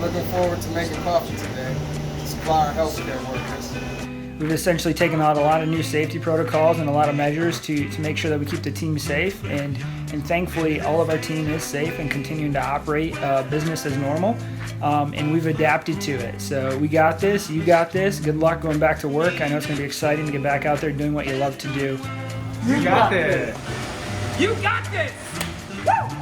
Looking forward to making coffee today to supply our healthcare workers. We've essentially taken out a lot of new safety protocols and a lot of measures to make sure that we keep the team safe, and thankfully all of our team is safe and continuing to operate business as normal, and we've adapted to it. So we got this, you got this. Good luck going back to work. I know it's going to be exciting to get back out there doing what you love to do. You got this! You got this! Woo!